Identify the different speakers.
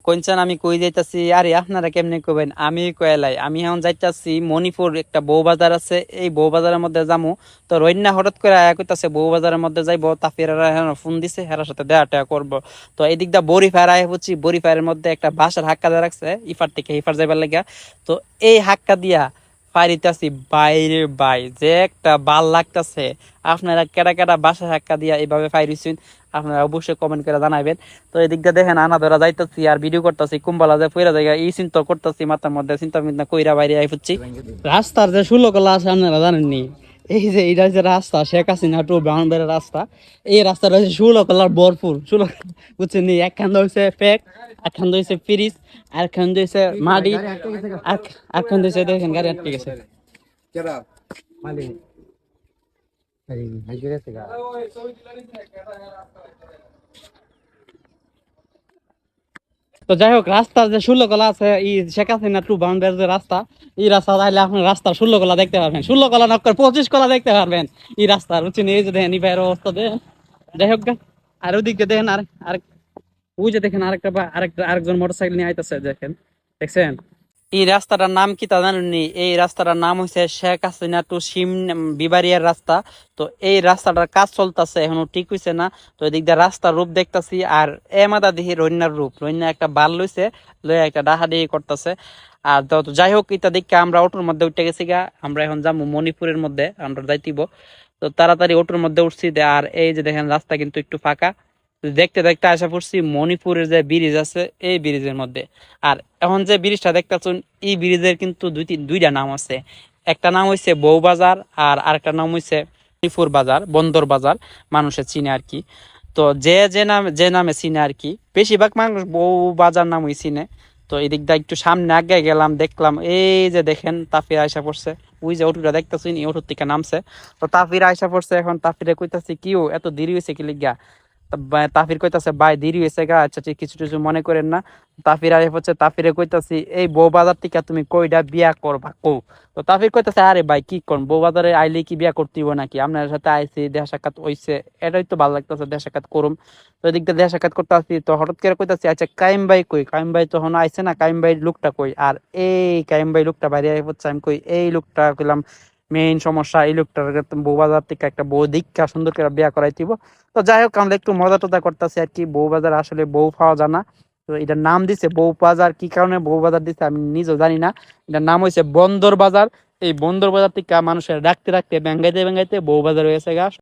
Speaker 1: কোনচান আমি কই যাইতাছি, আরে আপনারা কেমনে কইবেন, আমি কয়লাই আমি এখন যাইতাছি মণিপুর, একটা বউ বাজার আছে, এই বউ বাজারের মধ্যে যামু। তো রইন্না হঠাৎ করে আয়া কইতাছে বউ বাজারের মধ্যে যাইবো, তাফিরারা এখন ফোন দিছে, হেরার সাথে দেখা টেয়া করবো। তো এই দিকটা বড়ি ফায়ার আয় হচ্ছি, বড়ি ফায়ারের মধ্যে একটা বাসার হাক্কা দিয়ে রাখছে ইফার থেকে ইফার যাইবার লাগিয়া। তো এই হাক্কা দিয়া পারিতাছি বাইরে বাই, যে একটা বাল লাগতাছে। আপনারা কেডা কেডা বাসার হাক্কা দিয়া এইভাবে ফাইরিছেন, আপনারা অবশ্যই কমেন্ট করে জানাবেন। তো এদিক দিয়ে দেখেন আনা ধরা যাইতেছি আর ভিডিও করতেছি, কুম্বালা যে পয়রা জায়গা এই চিন্তা করতেছি, মাথার মধ্যে চিন্তা ভাবনা কইরা বাইরে আই ফুটছি। রাস্তার যে ষোলকলা আছে আপনারা জানেননি, এই যে এইটা যে রাস্তা শেখ হাসিনা টু ব্রাউনবাড়ির রাস্তা, এই রাস্তাটা হচ্ছে ষোলকলার ভরপুর। বুঝছেন নি, একখান হয়েছে ফেক, একখান হয়েছে ফ্রিজ, আর একখান হয়েছে মাটি, আর খান হয়েছে দেখেন গাড়ি আটকে গেছে। তো যাই হোক, রাস্তার যে ষোলকলা আছে, এই শেখ হাসিনা টু বাউন্ডারি যে রাস্তা, এই রাস্তা তাইলে আপনি রাস্তার 16 কলা দেখতে পারবেন, 16 কলা নক্কর 25 কলা দেখতে পারবেন এই রাস্তার। বুঝছেন, এই যে দেখেন এই বাইরের অবস্থা দেখেন। যাই হোক গা, আর ওদিকে দেখেন আর আরেক, ওই যে দেখেন আরেকজন মোটরসাইকেল নিয়ে আইতেছে, দেখেন, দেখছেন। এই রাস্তাটার নাম কি তা জানেননি? এই রাস্তাটার নাম হচ্ছে শেখ হাসিনা টু সিম বিবারিয়ার রাস্তা। তো এই রাস্তাটার কাজ চলতেছে, এখনো ঠিক হইছে না। তো এদিক দিয়ে রাস্তার রূপ দেখতাছি, আর এমাদা দেখি রইনার রূপ, রইনা একটা বাল লইছে, লইয়া একটা ডাহাডাহি করতেছে। আর তো যাই হোক, এটা দেখে আমরা অটোর মধ্যে উঠে গেছি গা, আমরা এখন যাবো মণিপুরের মধ্যে, আমরা যাইতিব। তো তাড়াতাড়ি অটোর মধ্যে উঠছি, আর এই যে দেখেন রাস্তা কিন্তু একটু ফাঁকা। দেখতে দেখতে আশা পড়ছি মণিপুরের যে ব্রিজ আছে এই ব্রিজের মধ্যে। আর এখন যে ব্রিজটা দেখতেছেন, এই ব্রিজের কিন্তু দুইটা নাম আছে। একটা নাম হইছে বউবাজার, আর আরেকটা নাম হইছে মণিপুর বাজার, বন্দর বাজার, মানুষের চিনে আর কি। তো যে নামে চিনে আর কি, বেশিরভাগ মানুষ বউ বাজার নামই চিনে। তো এই দিকটা একটু সামনে আগে গেলাম, দেখলাম এই যে দেখেন তাফির আয়সা পড়ছে, ওই যে অটোটা দেখতেছেন এই অটোর থেকে নামছে। তো তাফির আয়সা পড়ছে, এখন তাফিরে কইতাছি কিও এত দেরি হয়েছে কি লিগা। তাফির কইতাছে ভাই দেরি হয়েছে গা, আচ্ছা ঠিক কিছু কিছু মনে করেন না। তাফির আরিফ হচ্ছে, তাফিরে কইতাছি এই বউ বাজার থেকে তুমি কইটা বিয়া করবা কো। তো তাফির কইতাছে আরে ভাই কি কোন, বউ বাজারে আইলে কি বিয়া করতে হইব নাকি, আপনার সাথে আইছি দেখা সাক্ষাৎ হইছে, এটাই তো ভালো লাগতেছে, দেখা সাক্ষাৎ করুম। তো এদিক দিয়ে দেখা সাক্ষাৎ করতে আসছি, তো হঠাৎ করে কইতাছি আচ্ছা কাইম ভাই কই, কাইম ভাই তখন আইছে না, কাইম ভাই লোকটা কই। আর এই কাইম ভাই লোকটা বাইরে হচ্ছে, আমি কই এই লোকটা কইলাম মেইন সমস্যা, এই লোকটার বউ বাজার থেকে একটা বউ দীক্ষা সুন্দর করে বিয়া করাই দিব। তো যাই হোক, আমরা একটু মজা টজা করতেছি আর কি, বউ বাজার আসলে বউ পাওয়া যায় না। তো এটার নাম দিছে বউ বাজার, কি কারণে বউ বাজার দিছে আমি নিজেও জানি না। এটার নাম হয়েছে বন্দর বাজার। এই বন্দর বাজার থেকে মানুষের রাখতে রাখতে ব্যাঙ্গাইতে ব্যাঙ্গাইতে বউ বাজার হয়েছে গা।